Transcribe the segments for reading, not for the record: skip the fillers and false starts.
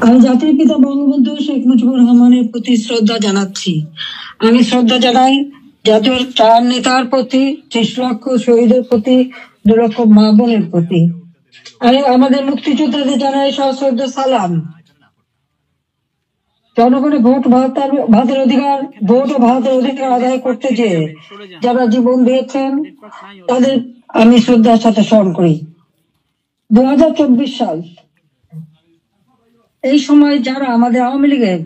আমি জাতির পিতা বঙ্গবন্ধু শেখ মুজিবুর রহমানের প্রতি শ্রদ্ধা জানাচ্ছি। আমি শ্রদ্ধা জানাই জাতীয় চার নেতার প্রতি, ৩০ লক্ষ শহীদের প্রতি, ২ লক্ষ মা বোনের প্রতি। আমি আমাদের মুক্তিযোদ্ধাদের জানাই সশ্রদ্ধ সালাম। জনগণের ভাতের অধিকার, ভোট ও ভাতের অধিকার আদায় করতে যে যারা জীবন দিয়েছেন তাদের আমি শ্রদ্ধার সাথে স্মরণ করি। ২০২৪ সাল, এই সময় যারা আমাদের আওয়ামী লীগের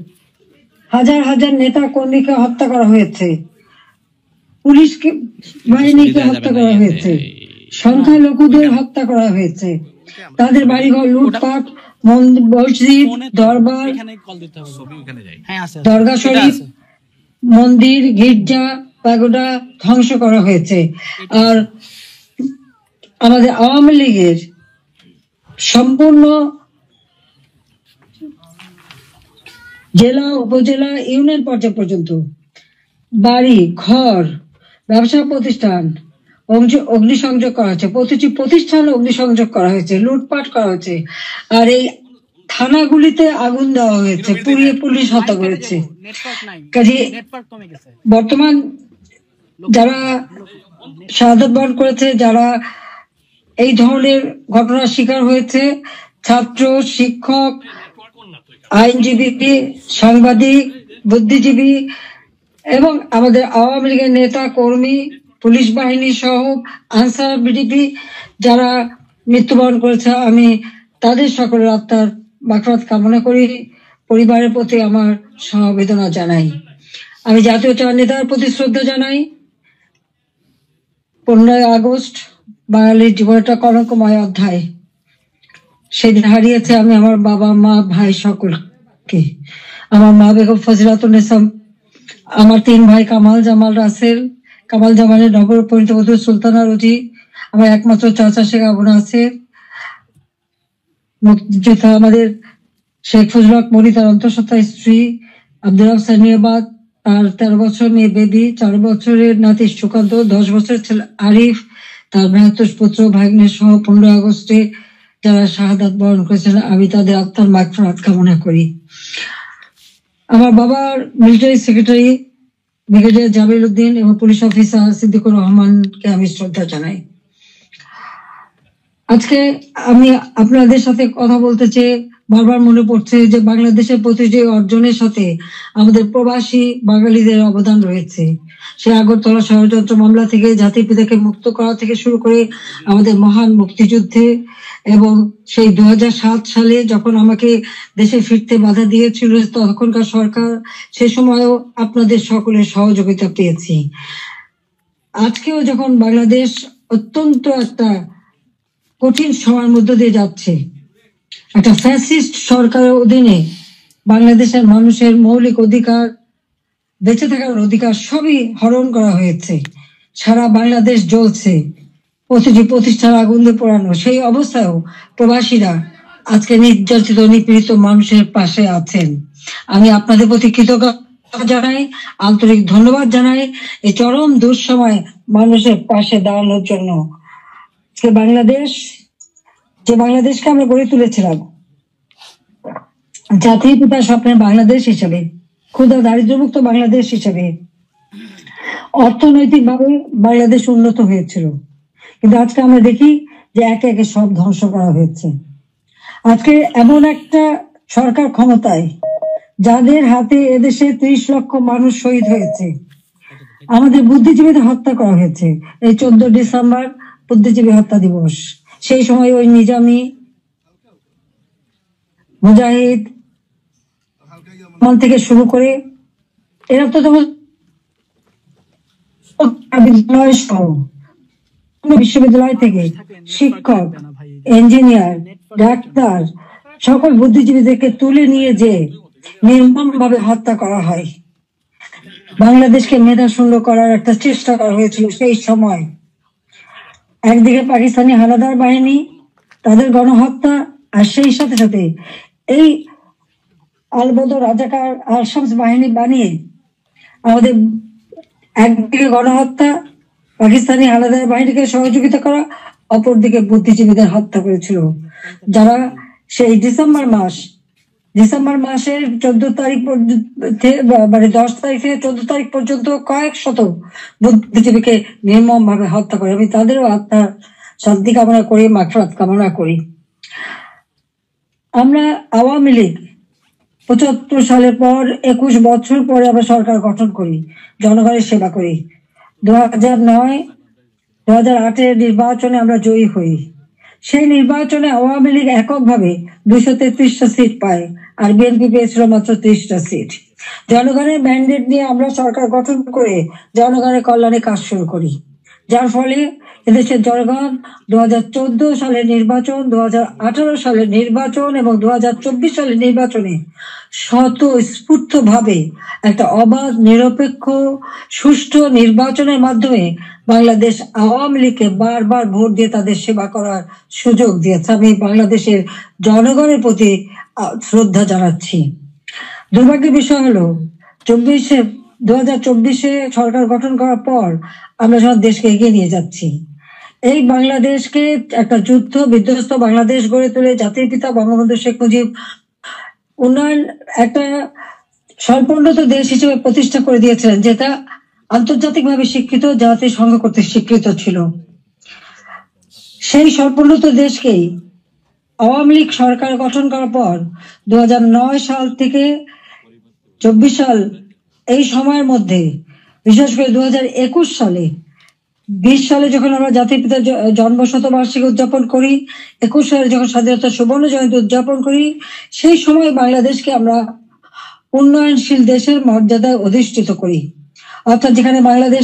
হাজার হাজার নেতা কর্মীকে হত্যা করা হয়েছে, পুলিশকে বাহিনীকে হত্যা করা হয়েছে, সংখ্যালঘুদের হত্যা করা হয়েছে, তাদের বাড়িঘর লুটপাট, মসজিদ, দরবার, দরগা শরীফ, মন্দির, গির্জা, প্যাগোডা ধ্বংস করা হয়েছে। আর আমাদের আওয়ামী লীগের সম্পূর্ণ জেলা, উপজেলা, ইউনিয়ন পর্যায় পর্যন্ত বাড়ি ঘর, ব্যবসা প্রতিষ্ঠান অগ্নিসংযোগ করা হয়েছে, প্রতিটি প্রতিষ্ঠান অগ্নিসংযোগ করা হয়েছে, লুটপাট করা হয়েছে। আর এই থানাগুলিতে আগুন দেওয়া হয়েছে, পুড়িয়ে পুলিশ হত্যা করেছে। কাজে বর্তমান যারা শাহাদাত বরণ করেছে, যারা এই ধরনের ঘটনার শিকার হয়েছে, ছাত্র, শিক্ষক, আইনজীবী, সাংবাদিক, বুদ্ধিজীবী এবং আমাদের আওয়ামী লীগের নেতা কর্মী, পুলিশ বাহিনী সহ আনসার বিডিপি যারা মৃত্যুবরণ করেছে, আমি তাদের সকলের আত্মার মাগফিরাত কামনা করি, পরিবারের প্রতি আমার সমবেদনা জানাই। আমি জাতীয় চার নেতার প্রতি শ্রদ্ধা জানাই। 15ই আগস্ট বাঙালির জীবন একটা কলঙ্কময় অধ্যায়। সেদিন হারিয়েছে আমি আমার বাবা, মা, ভাই সকলকে। আমার মা বেগম ফজিলাতুন্নেসা, আমার 3 ভাই কামাল জামাল রাসেল, কামাল জামালের নবপরিণীত বধূ সুলতানা রোজি, আমার একমাত্র চাচা শেখ আবু নাসের, মুক্তিযোদ্ধা আমাদের শেখ ফজলুল হক মনি, তার অন্তঃসত্ত্বা স্ত্রী আব্দুল হক সানিয়াবাদ, তার 13 বছর মেয়ে বেবি, 4 বছরের নাতি সুকান্ত, 10 বছরের ছেলে আরিফ, তার ভ্রাতুষ পুত্র ভাগ্নের সহ 15 আগস্টে যারা শাহাদাত বরণ করেছেন, আমি তাদের আত্মার মাগফিরাত কামনা করি। আমার বাবার military secretary brigadier Jamil Uddin এবং পুলিশ অফিসার সিদ্দিকুর রহমানকে আমি শ্রদ্ধা জানাই। আজকে আমি আপনাদের সাথে কথা বলতে চেয়ে বারবার মনে পড়ছে যে বাংলাদেশের প্রতিটি অর্জনের সাথে আমাদের প্রবাসী বাঙালিদের অবদান রয়েছে। সে আগরতলা ষড়যন্ত্র মামলা থেকে জাতির পিতাকে মুক্ত করা থেকে শুরু করে আমাদের মহান মুক্তিযুদ্ধে, এবং সেই 2007 সালে যখন আমাকে দেশে ফিরতে বাধা দিয়েছিল তখনকার সরকার, সে সময়ও আপনাদের সকলের সহযোগিতা পেয়েছি। আজকেও যখন বাংলাদেশ অত্যন্ত একটা কঠিন সময়ের মধ্য দিয়ে যাচ্ছে, একটা ফ্যাসিস্ট সরকারের অধীনে বাংলাদেশের মানুষের মৌলিক অধিকার, বেঁচে থাকার অধিকার সবই হরণ করা হয়েছে। সারা বাংলাদেশ জ্বলছে, প্রতিটি প্রতিষ্ঠান আগুন দিয়ে পোড়ানো। সেই অবস্থায়ও প্রবাসীরা আজকে নির্যাতিত নিপীড়িত মানুষের পাশে আছেন। আমি আপনাদের প্রতি কৃতজ্ঞতা জানাই, আন্তরিক ধন্যবাদ জানাই এই চরম দুঃসময় মানুষের পাশে দাঁড়ানোর জন্য। বাংলাদেশ, যে বাংলাদেশকে আমরা গড়ে তুলেছিলাম জাতির পিতার স্বপ্নের বাংলাদেশ হিসেবে, ক্ষুধা দারিদ্র্যমুক্ত বাংলাদেশ হিসেবে, অর্থনৈতিক ভাবে বাংলাদেশ উন্নত হয়েছিল, কিন্তু আজকে আমরা দেখি যে একে একে সব ধ্বংস করা হয়েছে। আজকে এমন একটা সরকার ক্ষমতায় যাদের হাতে এদেশে 30 লক্ষ মানুষ শহীদ হয়েছে, আমাদের বুদ্ধিজীবীদের হত্যা করা হয়েছে। এই 14 ডিসেম্বর বুদ্ধিজীবী হত্যা দিবস, সেই সময় ওই নিজামী, মুজাহিদ থেকে শুরু করে এরা তো বিশ্ববিদ্যালয় থেকে শিক্ষক, ইঞ্জিনিয়ার, ডাক্তার সকল বুদ্ধিজীবীদেরকে তুলে নিয়ে যে নির্মম ভাবে হত্যা করা হয়। বাংলাদেশকে মেধা শূন্য করার একটা চেষ্টা করা হয়েছিল সেই সময়। একদিকে পাকিস্তানি হানাদার বাহিনী, তাদের গণহত্যা, আর সেই সাথে সাথে এই আলবদর রাজাকার আল শামস বাহিনী বানিয়ে আমাদের একদিকে গণহত্যা, পাকিস্তানি হানাদার বাহিনীকে সহযোগিতা করা, অপরদিকে বুদ্ধিজীবীদের হত্যা করেছিল, যারা সেই ডিসেম্বর মাস ডিসেম্বর মাসের 14 তারিখ মানে 10 তারিখ থেকে 14 তারিখ পর্যন্ত কয়েক শত বুদ্ধিজীবীকে নির্মম ভাবে হত্যা করে। আমি তাদেরও আত্মার শান্তি কামনা করি, মাগফিরাত কামনা করি। আমরা আওয়ামী লীগ 75 সালের পর 21 বছর পরে আমরা সরকার গঠন করি, জনগণের সেবা করি। 2008-এর নির্বাচনে আমরা জয়ী হই। সেই নির্বাচনে আওয়ামী লীগ এককভাবে 233টা সিট পায়, আর বিএনপি পেয়েছিল মাত্র 30টা সিট। জনগণের ম্যান্ডেট নিয়ে আমরা সরকার গঠন করে জনগণের কল্যাণে কাজ শুরু করি, যার ফলে এদেশের জনগণ 2014 সালের নির্বাচন, 2018 সালের নির্বাচন এবং 2024 সালের নির্বাচনে স্বতঃস্ফূর্ত ভাবে একটা অবাধ, নিরপেক্ষ, সুষ্ঠু নির্বাচনের মাধ্যমে বাংলাদেশ আওয়ামী লীগকে বারবার ভোট দিয়ে তাদের সেবা করার সুযোগ দিয়েছে। আমি বাংলাদেশের জনগণের প্রতি শ্রদ্ধা জানাচ্ছি। দুর্ভাগ্যের বিষয় হলো 2024-এ সরকার গঠন করার পর আমরা সব দেশকে এগিয়ে নিয়ে যাচ্ছি। এই বাংলাদেশকে একটা যুদ্ধ বিধ্বস্ত বাংলাদেশ গড়ে তুলে জাতির পিতা বঙ্গবন্ধু শেখ মুজিব উন্নয়ন একটা স্বল্পোন্নত দেশ হিসেবে প্রতিষ্ঠা করে দিয়েছিলেন, যেটা আন্তর্জাতিকভাবে স্বীকৃত, জাতিসংঘ কর্তৃক স্বীকৃত ছিল। সেই স্বল্পোন্নত দেশকেই আওয়ামী লীগ সরকার গঠন করার পর 2009 সাল থেকে 24 সাল এই সময়ের মধ্যে, বিশেষ করে 2021 সালে 20 সালে যখন আমরা জাতির পিতার জন্ম শতবার্ষিকী উদযাপন করি, 21 সালে যখন স্বাধীনতা সুবর্ণ জয়ন্তী উদযাপন করি, সেই সময় বাংলাদেশকে আমরা উন্নয়নশীল দেশের মর্যাদায় অধিষ্ঠিত করি। অর্থাৎ যেখানে বাংলাদেশ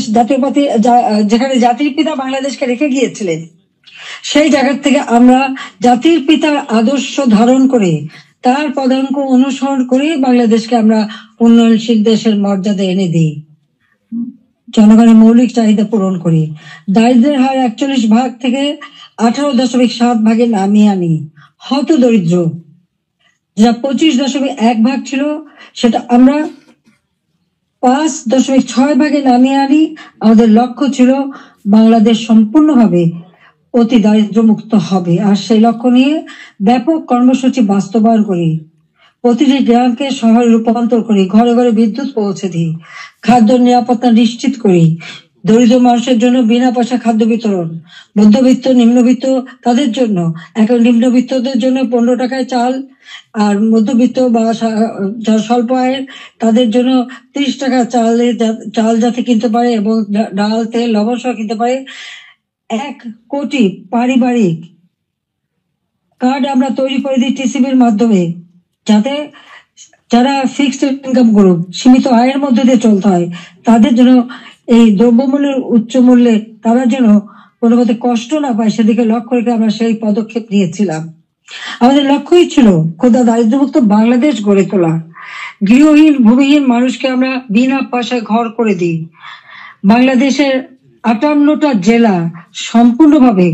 যেখানে জাতির পিতা বাংলাদেশকে রেখে গিয়েছিলেন, সেই জায়গা থেকে আমরা জাতির পিতার আদর্শ ধারণ করে তার পদাঙ্ক অনুসরণ করে বাংলাদেশকে আমরা উন্নয়নশীল দেশের মর্যাদা এনে দিই, জনগণের মৌলিক চাহিদা পূরণ করি, দারিদ্রের হার 41 ভাগ থেকে 18.7 ভাগে নামিয়ে আনি, হত দরিদ্র যা 25.1 ভাগ ছিল সেটা আমরা 5.6 ভাগে নামিয়ে আনি। আমাদের লক্ষ্য ছিল বাংলাদেশ সম্পূর্ণভাবে অতি দারিদ্র মুক্ত হবে, আর সেই লক্ষ্য নিয়ে ব্যাপক কর্মসূচি বাস্তবায়ন করি। প্রতিটি গ্রামকে শহরে রূপান্তর করি, ঘরে ঘরে বিদ্যুৎ পৌঁছে দিই, খাদ্য নিরাপত্তা নিশ্চিত করি, দরিদ্র মানুষের জন্য বিনা পয়সা খাদ্য বিতরণ, মধ্যবিত্ত নিম্নবিত্ত তাদের জন্য, এখন নিম্নবিত্তদের জন্য 15 টাকায় চাল, আর মধ্যবিত্ত বা স্বল্প আয়ের তাদের জন্য 30 টাকা চাল যাতে কিনতে পারে এবং ডাল, তেল, লবণ সহ কিনতে পারে। 1 কোটি পারিবারিক কার্ড আমরা তৈরি করে দিই টিসিবির মাধ্যমে, যাতে যারা ফিক্সড ইনকাম গ্রুপ, সীমিত আয়ের মধ্যে দিয়ে চলতে হয়, তাদের জন্য এই দ্রব্যমূল্যের উচ্চ মূল্যে তারা যেন কোনো মতে কষ্ট না পায়, সেদিকে লক্ষ্য রেখে আমরা সেই পদক্ষেপ নিয়েছিলাম। আমাদের লক্ষ্যই ছিল ক্ষুধা দারিদ্র্যমুক্ত বাংলাদেশ গড়ে তোলা। গৃহহীন ভূমিহীন মানুষকে আমরা বিনা পয়সায় ঘর করে দিই। বাংলাদেশের 58টা জেলা সম্পূর্ণভাবে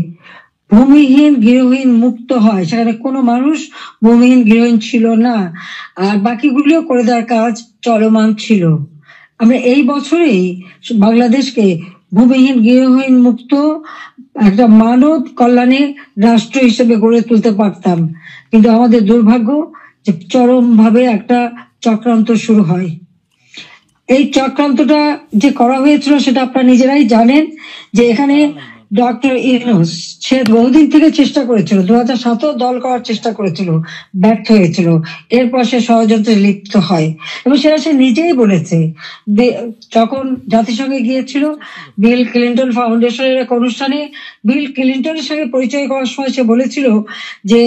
ভূমিহীন গৃহহীন মুক্ত হয়, সেখানে কোনো মানুষ ভূমিহীন গৃহহীন ছিল না, আর বাকিগুলিও করে দেওয়ার কাজ চলমান ছিল। আমরা এই বছরেই বাংলাদেশকে ভূমিহীন গৃহহীন মুক্ত একটা মানব কল্যাণে রাষ্ট্র হিসেবে গড়ে তুলতে পারতাম, কিন্তু আমাদের দুর্ভাগ্য যে চরম ভাবে একটা চক্রান্ত শুরু হয়। এই চক্রান্তটা যে করা হয়েছিল সেটা আপনারা নিজেরাই জানেন, যে এখানে ডক্টর ইউনূস সে বহুদিন থেকে চেষ্টা করেছিল, 2007 দল করার চেষ্টা করেছিল, ব্যর্থ হয়েছিল। এরপর সে ষড়যন্ত্রে লিপ্ত হয় এবং সেটা সে নিজেই বলেছে। যখন জাতিসংঘে গিয়েছিল বিল ক্লিন্টন ফাউন্ডেশনের এক অনুষ্ঠানে, বিল ক্লিন্টনের সঙ্গে পরিচয় করার সময় সে বলেছিল যে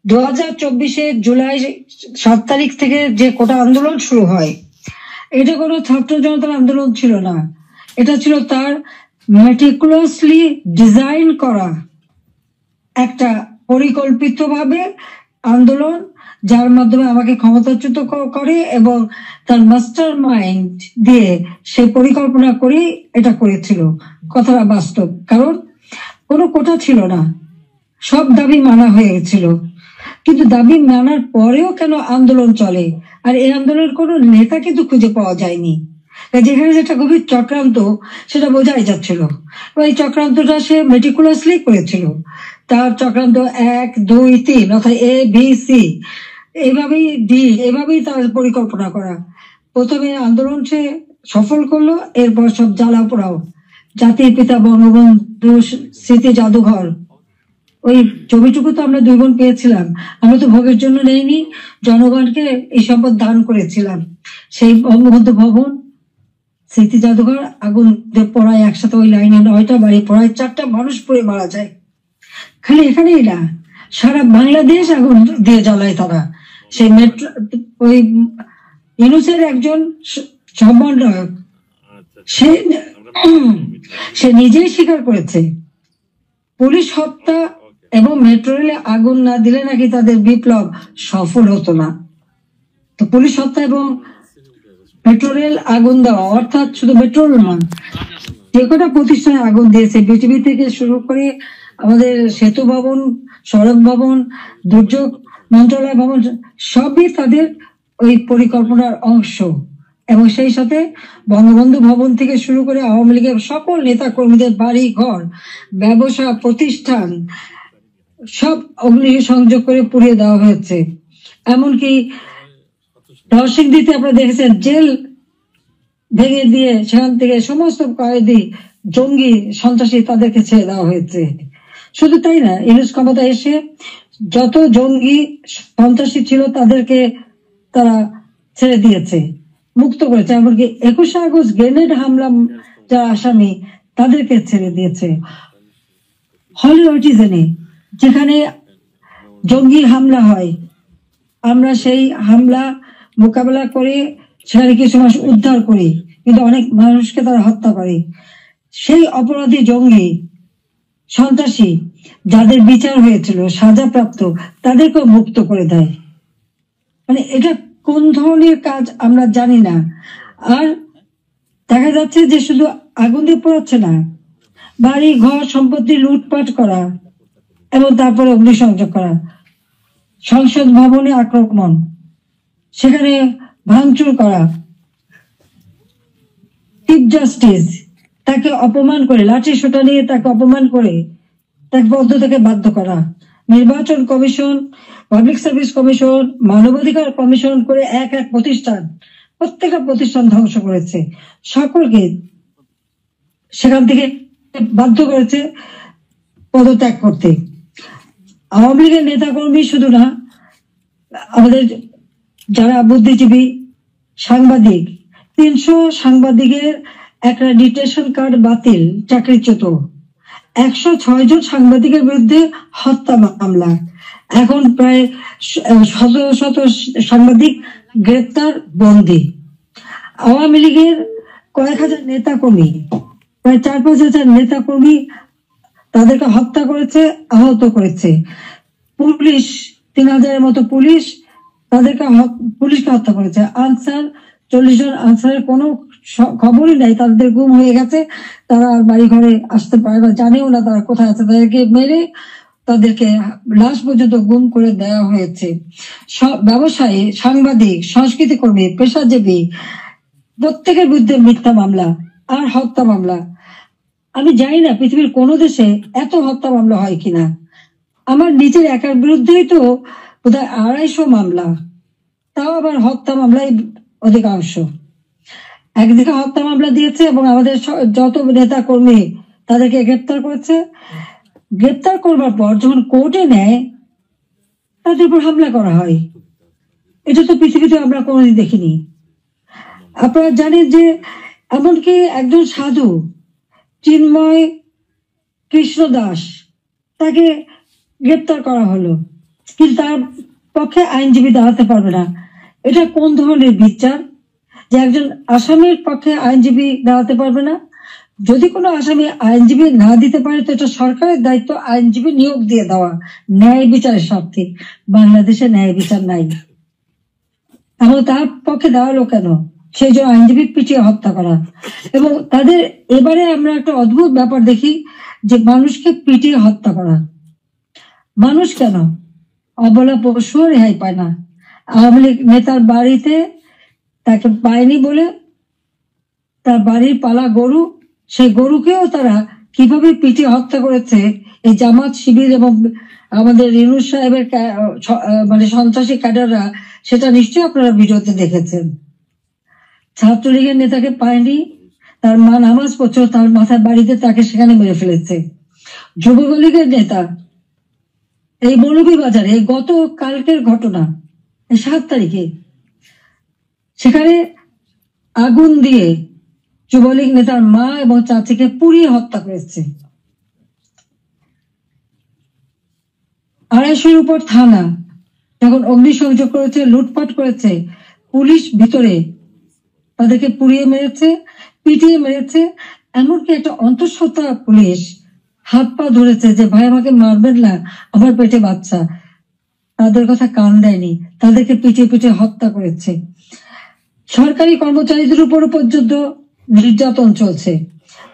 2024-এ জুলাই 7 তারিখ থেকে যে কোটা আন্দোলন শুরু হয়, এটা কোনো ছাত্র জনতার আন্দোলন ছিল না, এটা ছিল তার মেটিকুলাসলি ডিজাইন করা একটা পরিকল্পিতভাবে আন্দোলন, যার মাধ্যমে আমাকে ক্ষমতাচ্যুত করে এবং তার মাস্টার মাইন্ড দিয়ে সে পরিকল্পনা করে এটা করেছিল। কথাটা বাস্তব, কারণ কোনো কোটা ছিল না, সব দাবি মানা হয়ে গেছিল। কিন্তু দাবি মানার পরেও কেন আন্দোলন চলে, আর এই আন্দোলনের কোনো নেতা কিন্তু খুঁজে পাওয়া যায়নি। যেখানে যেটা গভীর চক্রান্ত সেটা বোঝাই যাচ্ছিল। এই চক্রান্তটা সে মেটিকুলাসলি করেছিল। তার চক্রান্ত 1, 2, 3 অর্থাৎ ABC এভাবেই তার পরিকল্পনা করা। প্রথমে আন্দোলন সে সফল করলো, এরপর সব জ্বালা পোড়াও। জাতির পিতা বঙ্গবন্ধু স্মৃতি জাদুঘর, ওই ছবিটুকু তো আমরা 2 বোন পেয়েছিলাম। আমরা তো ভোগের জন্য নেইনি, জনগণকে এই সম্পদ দান করেছিলাম। সেই বঙ্গবন্ধু ভবন, স্মৃতি জাদুঘর আগুন পড়ায় একসাথে, ওই লাইনে 9টা বাড়ি পড়ায় 4টা মানুষ পুড়ে মারা যায়। খালি এখানেই না, সারা বাংলাদেশ আগুন দিয়ে জ্বালায় তারা। সেই মেট্রো, ওই ইউনুসের একজন সমন্বয়ক, সে নিজেই স্বীকার করেছে পুলিশ হত্যা এবং মেট্রো রেলে আগুন না দিলে নাকি তাদের বিপ্লব সফল হতো না। তো পুলিশ হত্যা এবং মেট্রো রেল আগুন দেওয়া, অর্থাৎ শুধু মেট্রো রেল নয়, যে কটা প্রতিষ্ঠানে আগুন দিয়েছে, বিটিভি থেকে শুরু করে আমাদের সেতু ভবন, সড়ক ভবন, দুর্যোগ মন্ত্রণালয় ভবন, সবই তাদের ওই পরিকল্পনার অংশ। এবং সেই সাথে বঙ্গবন্ধু ভবন থেকে শুরু করে আওয়ামী লীগের সকল নেতা কর্মীদের বাড়ি ঘর, ব্যবসা প্রতিষ্ঠান সব অগ্নি সংযোগ করে পুড়িয়ে দেওয়া হয়েছে। এমনকি নরসিংদীতে আপনারা দেখেছেন, জেল ভেঙে দিয়ে সেখান থেকে সমস্ত কয়েদি, জঙ্গি, সন্ত্রাসী তাদেরকে ছেড়ে দেওয়া হয়েছে। শুধু তাই না, ইউনূস ক্ষমতা এসে যত জঙ্গি সন্ত্রাসী ছিল তাদেরকে তারা ছেড়ে দিয়েছে, মুক্ত করেছে। এমনকি 21শে আগস্ট গ্রেনেড হামলা যারা আসামি তাদেরকে ছেড়ে দিয়েছে। হলি অটিজেনে যেখানে জঙ্গি হামলা হয়, আমরা সেই হামলা মোকাবেলা করে সেখানে কিছু মানুষ উদ্ধার করি, কিন্তু অনেক মানুষকে তারা হত্যা করে। সেই অপরাধী জঙ্গি সন্ত্রাসী যাদের বিচার হয়েছিল, সাজাপ্রাপ্ত, তাদেরকেও মুক্ত করে দেয়। মানে এটা কোন ধরনের কাজ আমরা জানি না। আর দেখা যাচ্ছে যে শুধু আগুন দিয়ে পোড়াচ্ছে না, বাড়ি ঘর সম্পত্তি লুটপাট করা এবং তারপরে অগ্নিসংযোগ করা, সংসদ ভবনে আক্রমণ, সেখানে ভাঙচুর করা, চিফ জাস্টিস তাকে অপমান করে, লাঠি সোটা নিয়ে তাকে অপমান করে তাকে পদ থেকে বাধ্য করা, নির্বাচন কমিশন, পাবলিক সার্ভিস কমিশন, মানবাধিকার কমিশন করে এক এক প্রতিষ্ঠান, প্রত্যেকটা প্রতিষ্ঠান ধ্বংস করেছে, সকলকে সেখান থেকে বাধ্য করেছে পদত্যাগ করতে। আওয়ামী লীগের নেতাকর্মী শুধু না, আমাদের যারা বুদ্ধিজীবী, সাংবাদিক, 300 সাংবাদিকের অ্যাক্রেডিটেশন কার্ড বাতিল, চাকরিচ্যুত, 106 জন সাংবাদিকের বিরুদ্ধে হত্যা মামলা, এখন প্রায় শত সাংবাদিক গ্রেপ্তার, বন্দী। আওয়ামী লীগের কয়েক হাজার নেতাকর্মী, প্রায় 4-5 হাজার নেতাকর্মী তাদেরকে হত্যা করেছে, আহত করেছে। পুলিশ 3000-এর মতো পুলিশকে হত্যা করেছে। আনসার 40 জন আনসারের কোনো খবরই নাই, তাদের গুম হয়ে গেছে, তারা আর বাড়ি ঘরে আসতে পারে না, জানেও না তারা কোথায় আছে। তাদেরকে মেরে তাদেরকে লাশ পর্যন্ত গুম করে দেওয়া হয়েছে। ব্যবসায়ী, সাংবাদিক, সংস্কৃতি কর্মী, পেশাজীবী প্রত্যেকের বিরুদ্ধে মিথ্যা মামলা আর হত্যা মামলা। আমি জানি না পৃথিবীর কোন দেশে এত হত্যা মামলা হয় কিনা। আমার নিজের একার বিরুদ্ধেই তো বোধহয় 250 মামলা, তাও আবার হত্যা মামলায় অধিকাংশ। একদিকে হত্যা মামলা দিয়েছে এবং আমাদের যত নেতা কর্মী তাদেরকে গ্রেপ্তার করেছে। গ্রেপ্তার করবার পর যখন কোর্টে নেয়, তাদের উপর হামলা করা হয়। এটা তো পৃথিবীতে আমরা কোনোদিন দেখিনি। আপনারা জানেন যে এমনকি একজন সাধু চিন্ময় কৃষ্ণ দাস, তাকে গ্রেপ্তার করা হলো, কিন্তু তার পক্ষে আইনজীবী দাঁড়াতে পারবে না। এটা কোন ধরনের বিচার যে একজন আসামির পক্ষে আইনজীবী দাঁড়াতে পারবে না? যদি কোনো আসামি আইনজীবী না দিতে পারে তো এটা সরকারের দায়িত্ব আইনজীবী নিয়োগ দিয়ে দেওয়া, ন্যায় বিচারের স্বার্থে। বাংলাদেশে ন্যায় বিচার নাই, এবং তার পক্ষে দাঁড়ালো কেন? সেই জন্য আইনজীবী পিটিয়ে হত্যা করা। এবং তাদের এবারে আমরা একটা অদ্ভুত ব্যাপার দেখি যে মানুষকে পিটিয়ে হত্যা করা। মানুষ কেন, অবলা পশুও রেহাই পায় না। আওয়ামী লীগ নেতার বাড়িতে তাকে পায়নি বলে তার বাড়ির পালা গরু, সেই গরুকেও তারা কিভাবে পিটিয়ে হত্যা করেছে এই জামাত শিবির এবং আমাদের রিনুস সাহেবের মানে সন্ত্রাসী ক্যাডাররা, সেটা নিশ্চয়ই আপনারা ভিডিওতে দেখেছেন। ছাত্রলীগের নেতাকে পায়নি, তার মা নামাজ পড়ছিল, তার মাথায় বাড়িতে তাকে সেখানে মেরে ফেলেছে। যুবলীগের নেতা এই মৌলভীবাজারে গত কালকের ঘটনা 7 তারিখে সেখানে আগুন দিয়ে যুবলীগ নেতার মা এবং চাচিকে পুড়িয়ে হত্যা করেছে। 250-র উপর থানা যখন অগ্নিসংযোগ করেছে, লুটপাট করেছে, পুলিশ ভিতরে তাদেরকে পুড়িয়ে মেরেছে, পিটিয়ে মেরেছে। এমনকি একটা অন্তঃসত্ত্বা পুলিশ হাত পা ধরেছে যে ভাই আমাকে মারবেন না, আমার পেটে বাচ্চা। তাদের কথা কান দেয়নি, তাদেরকে পিটিয়ে পিটিয়ে হত্যা করেছে। সরকারি কর্মচারীদের উপর পর্যন্ত নির্যাতন চলছে।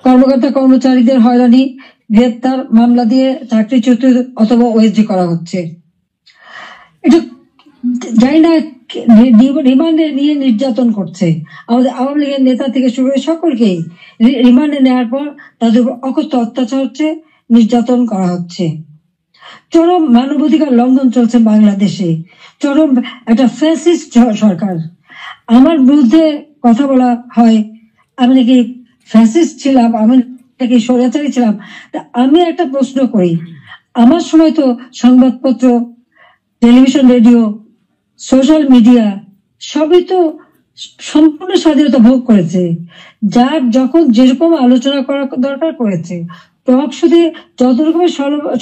কর্মকর্তা কর্মচারীদের হয়রানি, গ্রেপ্তার, মামলা দিয়ে চাকরিচ্যুত অথবা ওএসডি করা হচ্ছে। এটা জানি না রিমান্ডে নিয়ে নির্যাতন করছে। আমাদের আওয়ামী লীগের নেতা থেকে শুরু করে সকলকেই রিমান্ডে নেওয়ার পর তাদের উপর অকথ্য অত্যাচার হচ্ছে, নির্যাতন করা হচ্ছে। চরম মানবাধিকার লঙ্ঘন চলছে বাংলাদেশে। চরম একটা ফ্যাসিস্ট সরকার। আমার বিরুদ্ধে কথা বলা হয় আমি নাকি ফ্যাসিস্ট ছিলাম, আমি নাকি স্বৈরাচারী ছিলাম। আমি একটা প্রশ্ন করি, আমার সময় তো সংবাদপত্র, টেলিভিশন, রেডিও, সোশ্যাল মিডিয়া সবই তো সম্পূর্ণ স্বাধীনতা ভোগ করেছে। যার যখন যেরকম আলোচনা করা দরকার করেছে, টক শুধু যত রকমের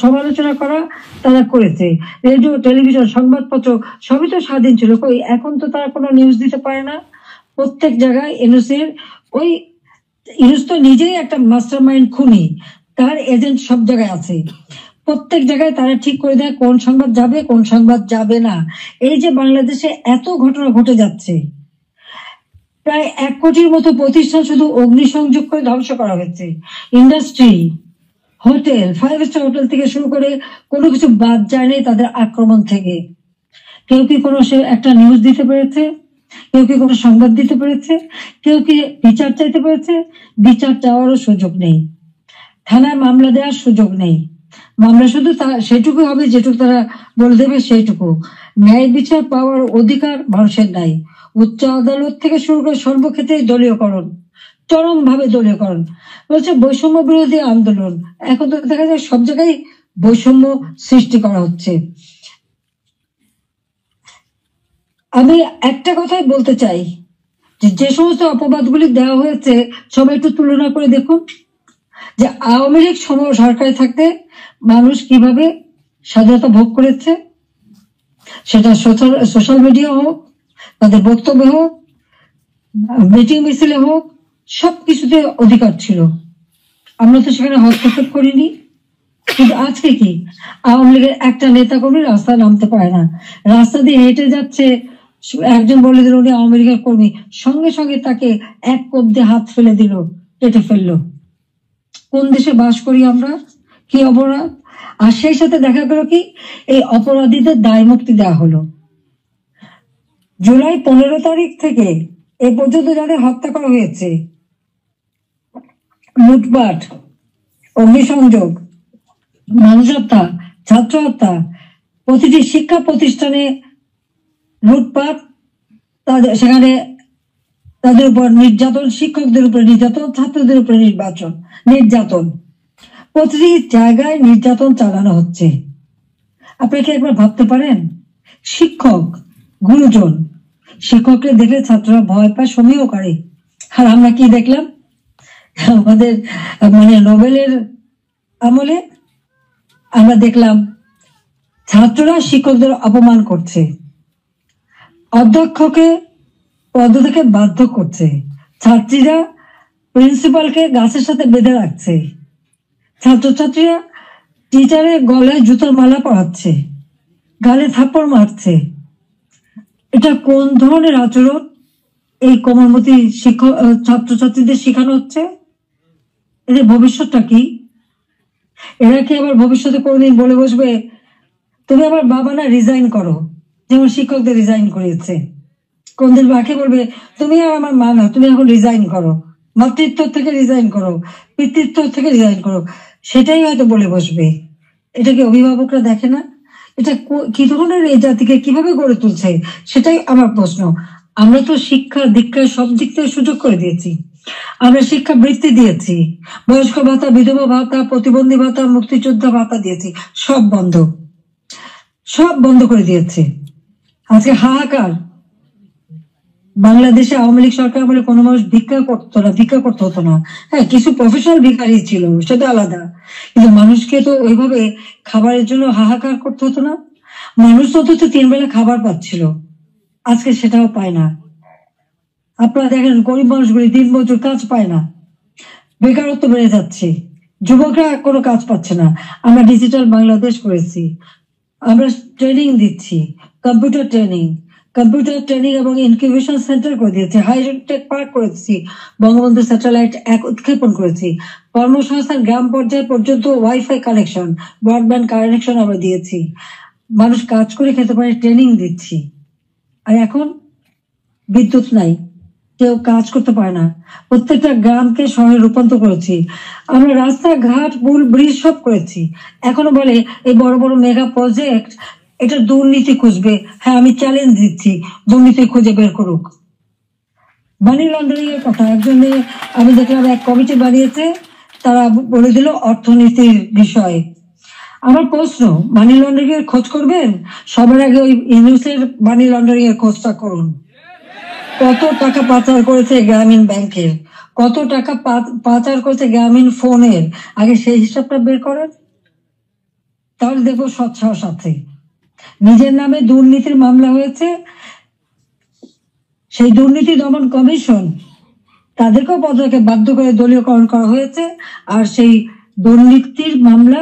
সমালোচনা করা তারা করেছে। রেডিও, টেলিভিশন, সংবাদপত্র সবই তো স্বাধীন ছিল। কই এখন তো তারা কোনো নিউজ দিতে পারে না। প্রত্যেক জায়গায় ইউনূসের ওই ইউনূস তো নিজেই একটা মাস্টার মাইন্ড খুনি, তার এজেন্ট সব জায়গায় আছে। প্রত্যেক জায়গায় তারা ঠিক করে দেয় কোন সংবাদ যাবে কোন সংবাদ যাবে না। এই যে বাংলাদেশে এত ঘটনা ঘটে যাচ্ছে, প্রায় 1 কোটির মতো প্রতিষ্ঠান শুধু অগ্নিসংযোগ করে ধ্বংস করা হয়েছে। ইন্ডাস্ট্রি, হোটেল, 5 স্টার হোটেল থেকে শুরু করে কোনো কিছু বাদ যায়নি তাদের আক্রমণ থেকে। কেউ কি কোনো একটা নিউজ দিতে পেরেছে? কেউ কি কোনো সংবাদ দিতে পেরেছে? কেউ কি বিচার চাইতে পেরেছে? বিচার চাওয়ারও সুযোগ নেই, থানায় মামলা দেওয়ার সুযোগ নেই। মামলা শুধু সেটুকু হবে যেটুকু তারা বলে দেবে সেইটুকু। ন্যায় বিচার পাওয়ার অধিকার মানুষের নাই। উচ্চ আদালত থেকে শুরু করে সর্বক্ষেত্রে দলীয়করণ, চরম ভাবে দলীয়করণ। বলছে বৈষম্য বিরোধী আন্দোলন, এখন তো দেখা যায় সব জায়গায় বৈষম্য সৃষ্টি করা হচ্ছে। আমি একটা কথাই বলতে চাই, যে সমস্ত অপবাদগুলি দেওয়া হয়েছে সবাই একটু তুলনা করে দেখুন যে আওয়ামী লীগ সরকারে থাকতে মানুষ কিভাবে স্বাধীনতা ভোগ করেছে। সেটা সোশ্যাল মিডিয়া হোক, তাদের বক্তব্য হোক, মিটিং মিছিলে হোক, সবকিছুতে অধিকার ছিল। আমরা তো সেখানে হস্তক্ষেপ করিনি। কিন্তু আজকে কি আওয়ামী লীগের একটা নেতা কর্মী রাস্তায় নামতে পারে না, রাস্তা দিয়ে হেঁটে যাচ্ছে, একজন বলে দিল উনি আওয়ামী লীগের কর্মী, সঙ্গে সঙ্গে তাকে এক কোপ দিয়ে হাত ফেলে দিল, কেটে ফেললো। কোন দেশে বাস করি আমরা? কি অপরাধ! আর সেই সাথে দেখা গেল কি এই অপরাধীদের দায় মুক্তি দেওয়া হলো। জুলাই 15 তারিখ থেকে এ পর্যন্ত যাদের হত্যা করা হয়েছে, লুটপাট, অগ্নিসংযোগ, মানুষ হত্যা, ছাত্র হত্যা, প্রতিটি শিক্ষা প্রতিষ্ঠানে লুটপাট, সেখানে তাদের উপর নির্যাতন, শিক্ষকদের উপরে নির্যাতন, ছাত্রদের উপরে নির্যাতন, প্রতিটি জায়গায় নির্যাতন চালানো হচ্ছে। আপনাকে একবার ভাবতে পারেন, শিক্ষক, গুরুজন, শিক্ষককে দেখলে ছাত্ররা ভয় পায়, সমীহ করে। আর আমরা কি দেখলাম আমাদের মানে নোবেলের আমলে? আমরা দেখলাম ছাত্ররা শিক্ষকদের অপমান করছে, অধ্যক্ষকে পদ থেকে বাধ্য করছে, ছাত্রীরা প্রিন্সিপালকে গাছের সাথে বেঁধে রাখছে, ছাত্রছাত্রীরা টিচারের গলায় জুতোর মালা পরাচ্ছে, গালে থাপ্পড় মারছে। এটা কোন ধরনের আচরণ এই কোমলমতি শিক্ষক ছাত্রছাত্রীদের শেখানো হচ্ছে? এদের ভবিষ্যৎটা কি? এরা কি আবার ভবিষ্যতে কোনদিন বলে বসবে তুমি আমার বাবা না, রিজাইন করো, যেমন শিক্ষকদের রিজাইন করিয়েছে? কোনদিন বাকি বলবে তুমি আর আমার মা না, তুমি এখন রিজাইন করো? মাতৃত্ব থেকে রিজাইন করো, পিতৃত্ব থেকে রিজাইন করো, সেটাই হয়তো বলে বসবে। এটা কি অভিভাবকরা দেখে না? এটা কি ধরনের এই জাতিকে কিভাবে গড়ে তুলছে, সেটাই আমার প্রশ্ন। আমরা তো শিক্ষা দীক্ষা সব দিক থেকে সুযোগ করে দিয়েছি, আমরা শিক্ষা বৃত্তি দিয়েছি, বয়স্ক ভাতা, বিধবা ভাতা, প্রতিবন্ধী ভাতা, মুক্তিযোদ্ধা ভাতা দিয়েছি, সব বন্ধ, সব বন্ধ করে দিয়েছে। আজকে হাহাকার। বাংলাদেশে আওয়ামী লীগ সরকার বলে কোনো মানুষ ভিক্ষা করতে হতো না। হ্যাঁ, কিছু প্রফেশনাল ভিখারি ছিল, সেটা আলাদা, কিন্তু মানুষকে তো ওইভাবে খাবারের জন্য হাহাকার করতে হতো না। মানুষ তো 3 বেলা খাবার পাচ্ছিল, আজকে সেটাও পায় না। আপনারা দেখেন গরিব মানুষগুলি দিনমজুর, কাজ পায় না, বেকারত্ব বেড়ে যাচ্ছে, যুবকরা কোনো কাজ পাচ্ছে না। আমরা ডিজিটাল বাংলাদেশ করেছি, আমরা ট্রেনিং দিচ্ছি, কম্পিউটার ট্রেনিং এবং ইনকিউবেশন সেন্টার করে দিয়েছি, হাইটেক পার্ক করেছি, বঙ্গবন্ধু স্যাটেলাইট 1 উৎক্ষেপণ করেছি, কর্মসংস্থান গ্রাম পর্যায়ে পর্যন্ত ওয়াইফাই কানেকশন, ব্রডব্যান্ড কানেকশন আমরা দিয়েছি, মানুষ কাজ করে খেতে পারে, ট্রেনিং দিচ্ছি। আর এখন বিদ্যুৎ নাই, কেউ কাজ করতে পারে না, প্রত্যেকটা গ্রামকে শহরে রূপান্তর করেছি, আমরা রাস্তাঘাট পুল ব্রিজ সব করেছি। এখনো বলে এই বড় বড় মেগা প্রজেক্ট, এটা দুর্নীতি খুঁজবে। হ্যাঁ, আমি চ্যালেঞ্জ দিচ্ছি, দুর্নীতি খুঁজে বের করুক। মানি লন্ডারিং এর কথা একজনে, আমি দেখলাম এক কমিটি বানিয়েছে, তারা বলে দিল অর্থনীতির বিষয়ে। আমার প্রশ্ন, মানি লন্ডারিং এর খোঁজ করবেন, সবার আগে ওই ইউনুসের মানি লন্ডারিং এর খোঁজটা করুন। কত টাকা পাচার করেছে গ্রামীণ ব্যাংকের, কত টাকা পাচার করেছে গ্রামীণ ফোনের, আগে সেই হিসাবটা বের করেন, তাহলে দেখবো স্বচ্ছার সাথে। নিজের নামে দুর্নীতির মামলা হয়েছে, সেই দুর্নীতি দমন কমিশন তাদেরকেও পদকে বাধ্য করে দলীয়করণ করা হয়েছে, আর সেই দুর্নীতির মামলা,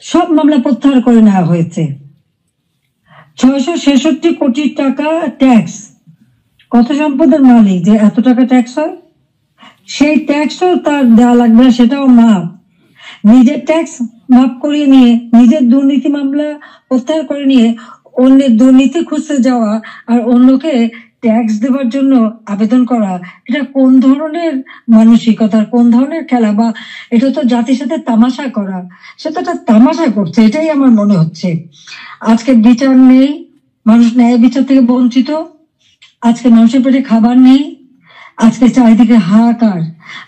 সব মামলা প্রত্যাহার করে নেওয়া হয়েছে। 666 কোটি টাকা ট্যাক্স, কত সম্পদের মালিক যে এত টাকা ট্যাক্স হয়, সেই ট্যাক্সও তার দেওয়া লাগবে না, সেটাও মাপ। নিজের ট্যাক্স মাপ করিয়ে নিয়ে, নিজের দুর্নীতি মামলা প্রত্যাহার করে নিয়ে অন্যের দুর্নীতি খুঁজতে যাওয়া আর অন্যকে ট্যাক্স দেওয়ার জন্য আবেদন করা, এটা কোন ধরনের মানসিকতার, কোন ধরনের খেলা? বা এটা তো জাতির সাথে তামাশা করা, সেটা একটা তামাশা করছে, এটাই আমার মনে হচ্ছে। আজকে বিচার নেই, মানুষ ন্যায় বিচার থেকে বঞ্চিত, আজকে মানুষের পেটে খাবার নেই, আজকে চারিদিকে হাহাকার,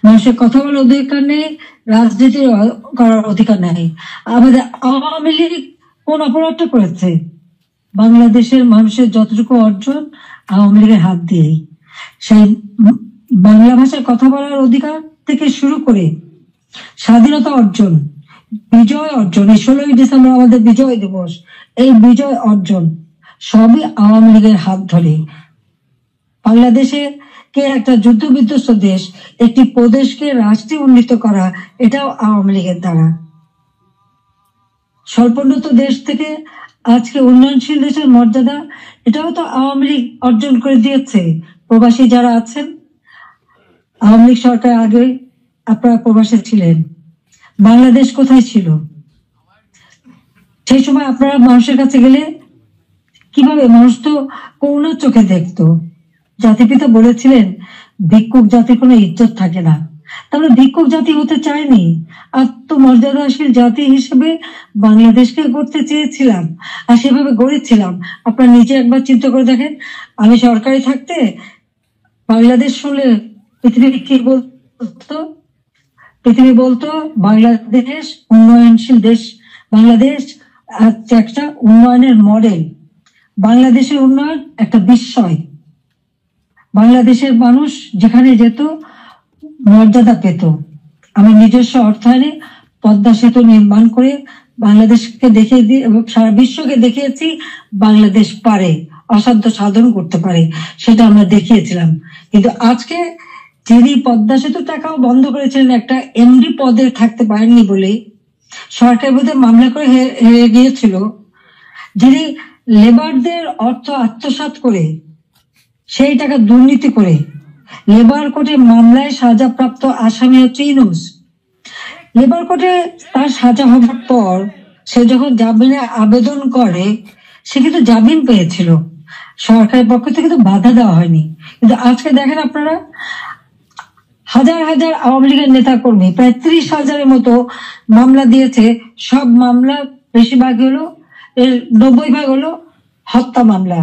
মানুষের কথা বলার অধিকার নেই, রাজনীতি করার অধিকার নেই। আমাদের আওয়ামী লীগ কোন অপরাধটা করেছে? বাংলাদেশের মানুষের যতটুকু অর্জন আওয়ামী লীগের হাত দিয়েই, সেই বাংলা ভাষায় কথা বলার অধিকার থেকে শুরু করে স্বাধীনতা অর্জন, বিজয় অর্জন, এই 16ই ডিসেম্বর আমাদের বিজয় দিবস, এই বিজয় অর্জন সবই আওয়ামী লীগের হাত ধরে। বাংলাদেশে কে একটা যুদ্ধ বিধ্বস্ত দেশ, একটি প্রদেশকে রাষ্ট্রে উন্নীত করা, এটাও আওয়ামী লীগের দ্বারা। স্বল্পোন্নত দেশ থেকে আজকে উন্নয়নশীল দেশের মর্যাদা, এটাও তো আওয়ামী লীগ অর্জন করে দিয়েছে। প্রবাসী যারা আছেন, আওয়ামী লীগ সরকার আগে আপনারা প্রবাসী ছিলেন, বাংলাদেশ কোথায় ছিল? সেই সময় আপনারা মানুষের কাছে গেলে কিভাবে, মানুষ তো করুণার চোখে দেখতো। জাতিপিতা বলেছিলেন ভিক্ষুক জাতির কোনো ইজ্জত থাকে না, তাহলে ভিক্ষুক জাতি হতে চায়নি, আত্মমর্যাদাশীল জাতি হিসেবে বাংলাদেশকে গড়তে চেয়েছিলাম, আর সেভাবে গড়েছিলাম। আপনারা নিজে একবার চিন্তা করে দেখেন, আমি সরকারি থাকতে বাংলাদেশ শুনলে পৃথিবী কি বলতো? পৃথিবী বলতো বাংলাদেশ উন্নয়নশীল দেশ, বাংলাদেশ একটা উন্নয়নের মডেল, বাংলাদেশের উন্নয়ন একটা বিস্ময়। বাংলাদেশের মানুষ যেখানে যেত মর্যাদা পেত। আমি নিজস্ব অর্থায়নে পদ্মা সেতু নির্মাণ করে বাংলাদেশকে দেখিয়ে দিয়ে এবং সারা বিশ্বকে দেখিয়েছি বাংলাদেশ পারে, অসাধ্য সাধন করতে পারে, সেটা আমরা দেখিয়েছিলাম। কিন্তু আজকে যিনি পদ্মা সেতু টাকাও বন্ধ করেছিলেন একটা এমডি পদে থাকতে পারেননি বলে, সরকার বোধহয় মামলা করে হেরে গিয়েছিল, যিনি লেবারদের অর্থ আত্মসাৎ করে সেই টাকা দুর্নীতি করে লেবার কোর্টে মামলায় সাজাপ্রাপ্ত আসামি হচ্ছে ইউনূস। লেবার কোর্টে তার সাজা হওয়ার পর সে যখন জামিনে আবেদন করে, সে কিন্তু জামিন পেয়েছিল, সরকারের পক্ষ থেকে তো বাধা দেওয়া হয়নি। কিন্তু আজকে দেখেন আপনারা, হাজার হাজার আওয়ামী লীগের নেতা কর্মী প্রায় 30,000-এর মতো মামলা দিয়েছে। সব মামলা বেশিরভাগ হলো 90% হলো হত্যা মামলা।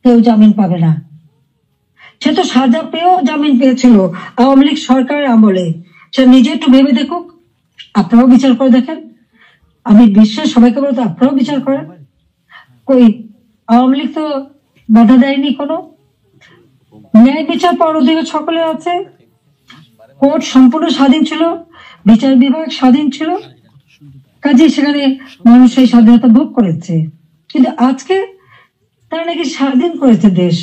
কেউ জামিন পাবে না। সে তো সাজা পেয়েও জামিন পেয়েছিল আওয়ামী লীগ সরকারের আমলে। সে নিজে একটু ভেবে দেখুক, আপনারাও বিচার করে দেখেন। আমি বিশ্বের সবাইকে বলতে আপনারাও বিচার করেন। কই আওয়ামী লীগ তো বাধা দেয়নি কোনো। ন্যায় বিচার পাওয়ার অধিকার সকলের আছে। কোর্ট সম্পূর্ণ স্বাধীন ছিল, বিচার বিভাগ স্বাধীন ছিল, কাজে সেখানে মানুষ সেই স্বাধীনতা ভোগ করেছে। কিন্তু আজকে তারা নাকি স্বাধীন করেছে দেশ,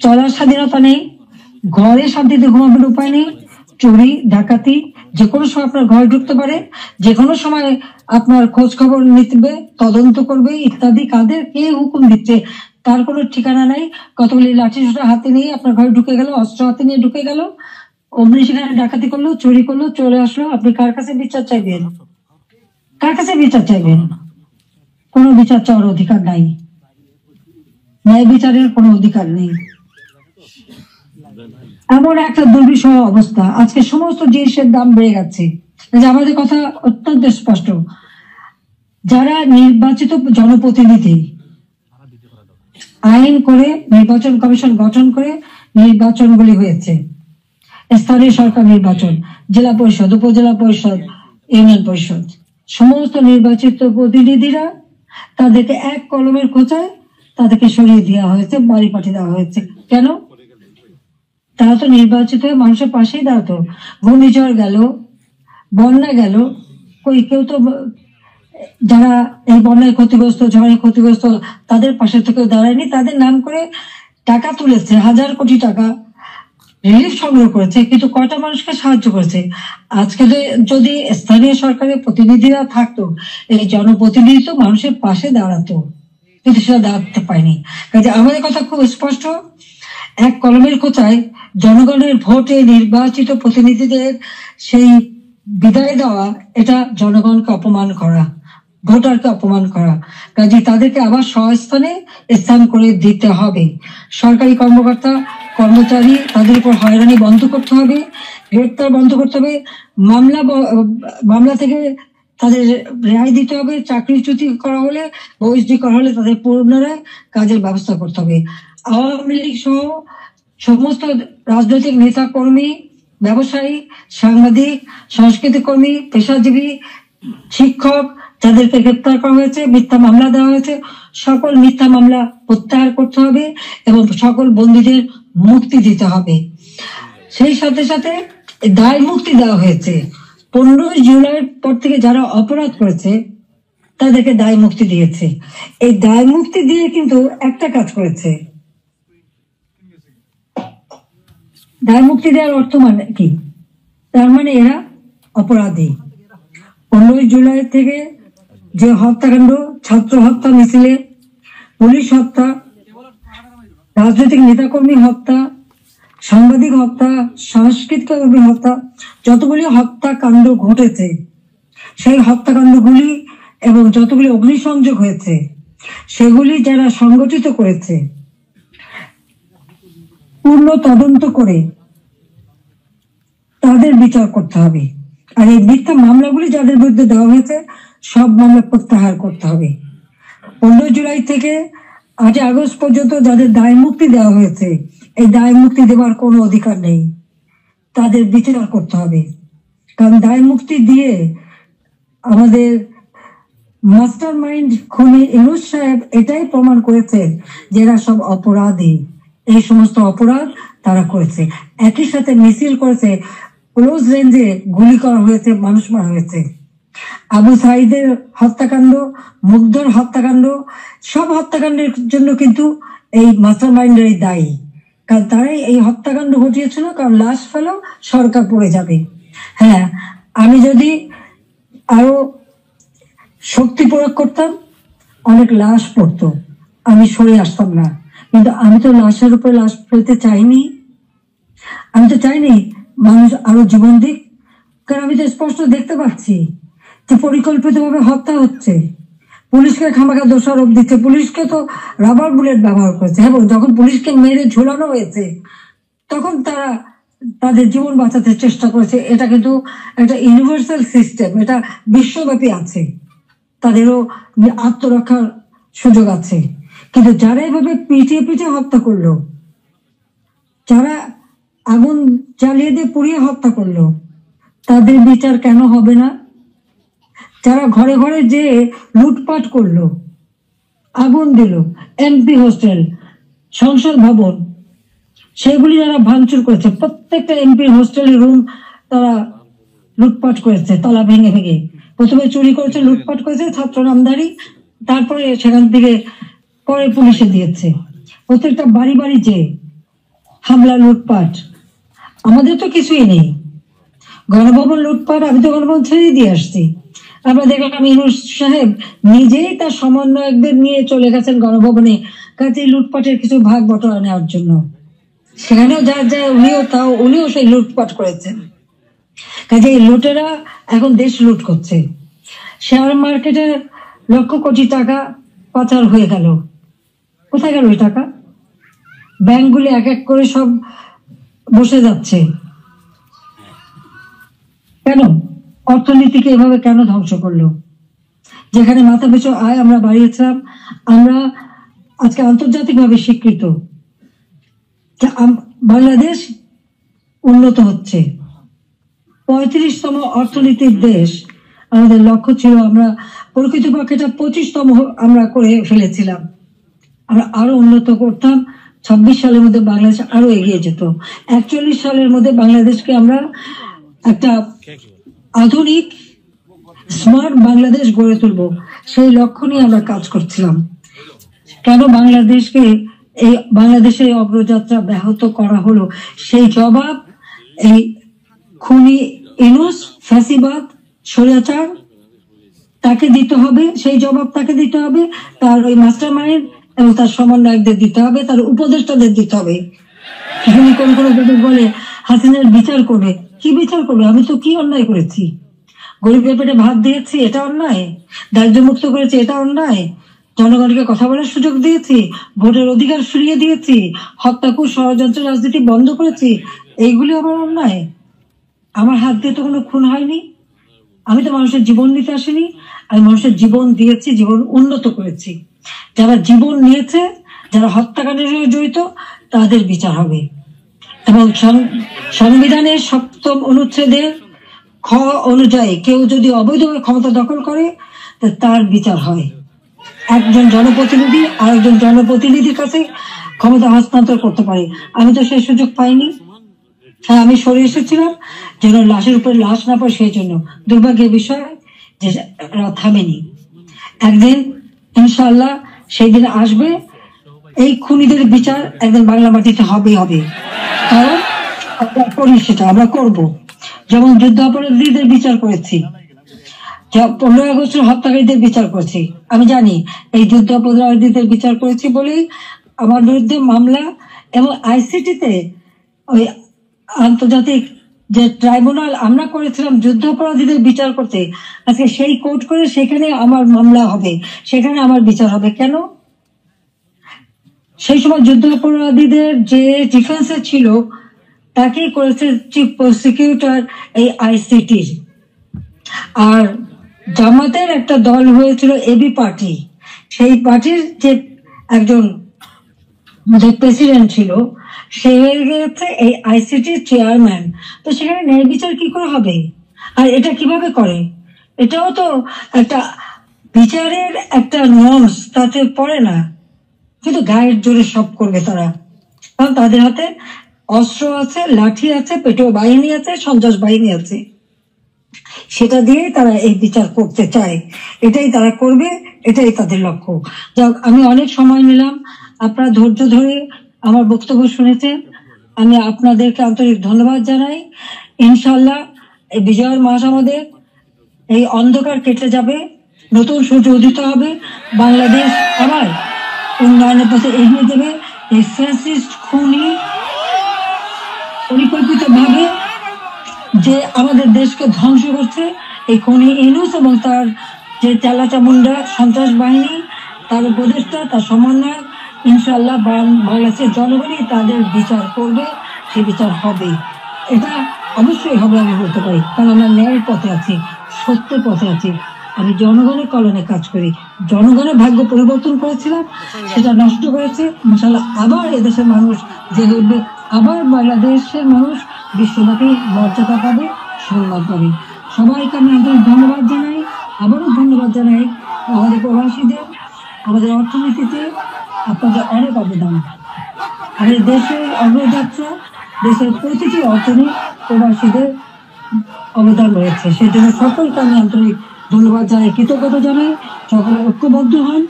চলার স্বাধীনতা নেই, ঘরে শান্তিতে ঘুমানোর উপায় নেই, চুরি ডাকাতি যে কোনো সময় আপনার ঘরে ঢুকতে পারে, যে কোনো সময় আপনার খোঁজ খবর নিতে, তদন্ত করবে ইত্যাদি। কাদের কে হুকুম দিচ্ছে তার কোনো ঠিকানা নাই। কতগুলি লাঠি সোটা হাতে নিয়ে আপনার ঘরে ঢুকে গেল, অস্ত্র হাতে নিয়ে ঢুকে গেল, অমনি সেখানে ডাকাতি করলো, চুরি করলো, চলে আসলো। আপনি কার কাছে বিচার চাইবেন? কার কাছে বিচার চাইবেন? কোনো বিচার চাওয়ার অধিকার নাই, ন্যায় বিচারের কোনো অধিকার নেই। এমন একটা দুর্বিষহ অবস্থা। আজকে সমস্ত জিনিসের দাম বেড়ে গেছে। আমাদের কথা অত্যন্ত স্পষ্ট, যারা নির্বাচিত জনপ্রতিনিধি আইন করে নির্বাচন কমিশন গঠন করে নির্বাচনগুলি হয়েছে, স্থানীয় সরকার নির্বাচন, জেলা পরিষদ, উপজেলা পরিষদ, ইউনিয়ন পরিষদ, সমস্ত নির্বাচিত প্রতিনিধিরা তাদেরকে এক কলমের খোঁচায় তাদেরকে সরিয়ে দেওয়া হয়েছে, বাড়ি পাঠিয়ে দেওয়া হয়েছে। কেন? তারা তো নির্বাচিত হয়ে মানুষের পাশেই দাঁড়াতো। ঘূর্ণিঝড় গেল, বন্যা গেল, কই কেউ তো যারা এই বন্যায় ক্ষতিগ্রস্ত, ঝড়ে ক্ষতিগ্রস্ত তাদের পাশে থেকে দাঁড়ায়নি। তাদের নাম করে টাকা তুলেছে, 1000 কোটি টাকা রিলিফ সংগ্রহ করেছে, কিন্তু কয়টা মানুষকে সাহায্য করেছে? আজকে যদি স্থানীয় সরকারের প্রতিনিধিরা থাকতো, এই জনপ্রতিনিধি তো মানুষের পাশে দাঁড়াতো, কিন্তু সেটা দাঁড়াতে পারেনি। কাজে আমাদের কথা খুব স্পষ্ট, এক কলমের কোথায় জনগণের ভোটে নির্বাচিত প্রতিনিধিদের সেই বিদায় দেওয়া, এটা জনগণকে অপমান করা, ভোটারকে অপমান করা। কাজে তাদেরকে আবার স্বস্থানে স্থান করে দিতে হবে। সরকারি কর্মকর্তা কর্মচারী তাদের উপর হয়রানি বন্ধ করতে হবে, গ্রেপ্তার বন্ধ করতে হবে, মামলা থেকে তাদের রেহাই দিতে হবে, চাকরিচ্যুতি করা হলে, বহিষ্কৃত করা হলে তাদের পুনরায় কাজের ব্যবস্থা করতে হবে। আওয়ামী লীগ সহ সমস্ত রাজনৈতিক নেতা কর্মী, ব্যবসায়ী, সাংবাদিক, সংস্কৃতি কর্মী, পেশাজীবী, শিক্ষক যাদেরকে গ্রেপ্তার করা হয়েছে, মিথ্যা মামলা দেওয়া হয়েছে, সকল মিথ্যা মামলা প্রত্যাহার করতে হবে এবং সকল বন্দীদের মুক্তি দিতে হবে। সেই সাথে সাথে দায় মুক্তি দেওয়া হয়েছে। 15 জুলাইয়ের পর থেকে যারা অপরাধ করেছে তাদেরকে দায় মুক্তি দিয়েছে। এই দায় মুক্তি দিয়ে কিন্তু একটা কাজ করেছে। দায় মুক্তি দেওয়ার অর্থ মানে কি? তার মানে এরা অপরাধী। 15 জুলাই থেকে যে হত্যাকাণ্ড, ছাত্র হত্যা মিছিলে, পুলিশ হত্যা, রাজনৈতিক নেতাকর্মী হত্যা, সাংবাদিক হত্যা, সাংস্কৃতিক কর্মী হত্যা, যতগুলি হত্যাকাণ্ড ঘটেছে, সেই হত্যাকাণ্ডগুলি এবং যতগুলি অগ্নিসংযোগ হয়েছে সেগুলি যারা সংগঠিত করেছে পূর্ণ তদন্ত করে তাদের বিচার করতে হবে। আর এই মিথ্যা মামলাগুলি যাদের বিরুদ্ধে দেওয়া হয়েছে সব মামলা প্রত্যাহার করতে হবে। 15 জুলাই থেকে 8 আগস্ট পর্যন্ত যাদের দায় মুক্তি দেওয়া হয়েছে, এই দায় মুক্তি দেওয়ার কোনো অধিকার নেই, তাদের বিচার করতে হবে। কারণ দায় মুক্তি দিয়ে আমাদের মাস্টার মাইন্ড খুনি ইউনূস সাহেব এটাই প্রমাণ করেছে যে এরা সব অপরাধী, এই সমস্ত অপরাধ তারা করেছে। একই সাথে মিছিল করেছে, ক্লোজ রেঞ্জে গুলি করা হয়েছে, মানুষ মারা হয়েছে। আবু সাইদের হত্যাকাণ্ড, মুগ্ধর হত্যাকাণ্ড, সব হত্যাকাণ্ডের জন্য কিন্তু এই মাস্টার মাইন্ডেরই দায়ী। কারণ তারাই এই হত্যাকাণ্ড ঘটিয়েছিল, কারণ লাশ ফেলেও সরকার পড়ে যাবে। হ্যাঁ, আমি যদি আরো শক্তি প্রয়োগ করতাম অনেক লাশ পড়তো, আমি সরে আসতাম না। কিন্তু আমি তো লাশের উপরে লাশ ফেলতে চাইনি। আমি তো চাইনি মানুষ আরো জীবন দিক। কারণ আমি তো স্পষ্ট দেখতে পাচ্ছি যে পরিকল্পিতভাবে হত্যা হচ্ছে, পুলিশকে খামাখা দোষারোপ দিচ্ছে। পুলিশকে তো রাবার বুলেট ব্যবহার করেছে এবং যখন পুলিশকে মেরে ঝোলানো হয়েছে তখন তারা তাদের জীবন বাঁচাতে চেষ্টা করেছে। এটা কিন্তু একটা ইউনিভার্সাল সিস্টেম, এটা বিশ্বব্যাপী আছে, তাদেরও আত্মরক্ষার সুযোগ আছে। কিন্তু যারা এভাবে পিটিয়ে পিটিয়ে হত্যা করলো, যারা আগুন জ্বালিয়ে দিয়ে পুড়িয়ে হত্যা করলো, তাদের বিচার কেন হবে না? যারা ঘরে ঘরে যে লুটপাট করলো, আগুন দিল, এমপি হোস্টেল, সংসদ ভবন, সেগুলি যারা ভাঙচুর করেছে, প্রত্যেকটা এমপির হোস্টেলের রুম তারা লুটপাট করেছে তালা ভেঙে ভেঙে। প্রথমে চুরি করেছে, লুটপাট করেছে ছাত্র নামধারী, তারপরে সেখান থেকে পরে পুলিশে দিয়েছে। প্রত্যেকটা বাড়ি বাড়ি যে হামলা, লুটপাট। আমাদের তো কিছুই নেই। গণভবন লুটপাট, আমি তো গণভবন ছেড়ে দিয়ে আসছি। আমরা দেখলাম ইউনূস সাহেব নিজেই তার সমন্বয়কদের নিয়ে চলে গেছেন গণভবনে, কাজে লুটপাটের কিছু ভাগ বটরা নেওয়ার জন্য। সেখানেও যার যায় উনিও সেই লুটপাট করেছেন। কাজে এই লুটেরা এখন দেশ লুট করছে। শেয়ার মার্কেটে লক্ষ কোটি টাকা পাচার হয়ে গেল, কোথায় গেল ওই টাকা? ব্যাংকগুলি এক এক করে সব বসে যাচ্ছে। কেন? অর্থনীতিকে এভাবে কেন ধ্বংস করলো? যেখানে মাথা পিছু আয় আমরা বাড়িয়েছিলাম, আমরা আজকে আন্তর্জাতিকভাবে স্বীকৃত, বাংলাদেশ উন্নত হচ্ছে, 35তম অর্থনীতির দেশ আমাদের লক্ষ্য ছিল। আমরা প্রকৃতপক্ষে 25তম আমরা করে ফেলেছিলাম। আমরা আরো উন্নত করতাম। 26 সালের মধ্যে বাংলাদেশ আরো এগিয়ে যেত। 41 সালের মধ্যে বাংলাদেশকে আমরা একটা আধুনিক স্মার্ট বাংলাদেশ গড়ে তুলব, সেই লক্ষ্য নিয়ে আমরা কাজ করছিলাম। কেন বাংলাদেশের অগ্রযাত্রা ব্যাহত করা হলো? সেই জবাব এই খুনি ইউনূস, ফ্যাসিবাদ, স্বৈরাচার, তাকে দিতে হবে। সেই জবাব তাকে দিতে হবে, তার ওই মাস্টার মাইন্ড এবং তার সমন্বয়কদের দিতে হবে, তার উপদেষ্টাদের দিতে হবে। কোন বলে হাসিনার বিচার করবে। কি বিচার করবে? আমি তো কি অন্যায় করেছি? গরিবের পেটে ভাত দিয়েছি, এটা অন্যায়? দারিদ্র মুক্ত করেছি, এটা অন্যায়? জনগণকে কথা বলার সুযোগ দিয়েছি, ভোটের অধিকার ফিরিয়ে দিয়েছি, হত্যাকুর, ষড়যন্ত্র, রাজনীতি বন্ধ করেছি, এইগুলি আমার অন্যায়? আমার হাত দিয়ে তো কোনো খুন হয়নি। আমি তো মানুষের জীবন নিতে আসিনি, আমি মানুষের জীবন দিয়েছি, জীবন উন্নত করেছি। যারা জীবন নিয়েছে, যারা হত্যাকাণ্ডের সঙ্গে জড়িত, তাদের বিচার হবে। এবং সংবিধানের 7ম অনুচ্ছেদের খ অনুযায়ী কেউ যদি অবৈধভাবে ক্ষমতা দখল করে, তার বিচার হয়। একজন জনপ্রতিনিধি আরেকজন জনপ্রতিনিধির কাছে ক্ষমতা হস্তান্তর করতে পারে। আমি তো সেই সুযোগ পাইনি। হ্যাঁ, আমি সরে এসেছিলাম যেন লাশের উপরে লাশ না পড়ে, সেই জন্য। দুর্ভাগ্যের বিষয় যে থামেনি। একদিন ইনশাআল্লাহ সেই দিন আসবে, এই খুনিদের বিচার একদিন বাংলা মাটিতে হবেই হবে। কারণ আমরা করি, সেটা আমরা করব। যেমন যুদ্ধ অপরাধীদের বিচার করেছি, 15 আগস্টের হত্যাকারীদের বিচার করেছি। আমি জানি এই যুদ্ধ অপরাধীদের বিচার করেছি বলেই আমার বিরুদ্ধে মামলা, এবং আইসিটিতে ওই আন্তর্জাতিক যে ট্রাইব্যুনাল আমরা করেছিলাম যুদ্ধ অপরাধীদের বিচার করতে, আজকে সেই কোর্ট করে সেখানে আমার মামলা হবে, সেখানে আমার বিচার হবে। কেন? সেই সময় যুদ্ধ অপরাধীদের যে ডিফেন্সে ছিল তাকেই করেছে চিফ প্রসিকিউটর এই আইসিটির। আর জামাতের একটা দল হয়েছিল এবি পার্টি, সেই পার্টির যে একজন প্রেসিডেন্ট ছিল সে হয়ে গেছে এই আইসিটির চেয়ারম্যান। তো সেখানে ন্যায় বিচার কি করে হবে? আর এটা কিভাবে করে? এটাও তো একটা বিচারের একটা নর্মস, তাতে পড়ে না। কিন্তু গায়ের জোরে সব করবে তারা, কারণ তাদের হাতে অস্ত্র আছে, লাঠি আছে, পেটোয়া বাহিনী আছে, সন্ত্রাস বাহিনী আছে। সেটা দিয়েই তারা এই বিচার করতে চায়, এটাই তারা করবে, এটাই তাদের লক্ষ্য। যাক, আমি অনেক সময় নিলাম, আপনারা ধৈর্য ধরে আমার বক্তব্য শুনেছেন, আমি আপনাদেরকে আন্তরিক ধন্যবাদ জানাই। ইনশাল্লাহ এই বিজয়ের মাস আমাদের, এই অন্ধকার কেটে যাবে, নতুন সূর্য উদিত হবে, বাংলাদেশ আবার উন্নয়নের পথে এগিয়ে যাবে। এই ফ্যাসিস্ট খুনি পরিকল্পিতভাবে যে আমাদের দেশকে ধ্বংস করছে, এই খুনি ইউনূস এবং তার যে চালাচামুন্ডা সন্ত্রাস বাহিনী, তার উপদেষ্টা, তার সমন্বয়, ইনশাল্লাহ বাংলাদেশের জনগণই তাদের বিচার করবে, সে বিচার হবে। এটা অবশ্যই হবে আমি বলতে পারি, কারণ আমরা ন্যায়ের পথে আছি, সত্যের পথে আছি। আমি জনগণের কল্যাণে কাজ করি। জনগণের ভাগ্য পরিবর্তন করেছিলাম, সেটা নষ্ট করেছে। ইনশাল্লাহ আবার এদেশের মানুষ জেগে উঠবে, আবার বাংলাদেশের মানুষ বিশ্বব্যাপী মর্যাদা পাবে, সম্মান পাবে। সবাইকে আমি আন্তরিক ধন্যবাদ জানাই, আবারও ধন্যবাদ জানাই আমাদের প্রবাসীদের, আমাদের অর্থনীতিতে আপনাদের অনেক অবদান। আমাদের দেশের অগ্রযাত্রা, দেশের প্রতিটি অর্থনীতি প্রবাসীদের অবদান রয়েছে। সেজন্য সকলকে আমি আন্তরিক ধন্যবাদ জানাই, কৃতজ্ঞতা জানাই। সকলে ঐক্যবদ্ধ হন,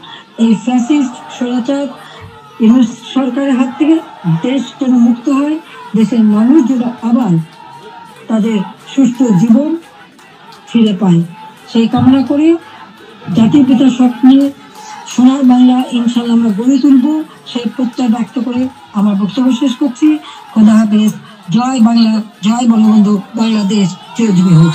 এই ফ্যাসিস্ট স্বৈরাচার ইউনূস সরকারের হাত থেকে দেশ যেন মুক্ত হয়, দেশের মানুষ যেন আবার তাদের সুস্থ জীবন ফিরে পায়, সেই কামনা করে জাতির পিতার স্বপ্নে সোনার বাংলা ইনশাল্লাহ আমরা গড়ে তুলব, সেই প্রত্যয় ব্যক্ত করে আমার বক্তব্য শেষ করছি। খোদা হাফেজ। জয় বাংলা, জয় বঙ্গবন্ধু, বাংলাদেশ চিরজীবী হোক।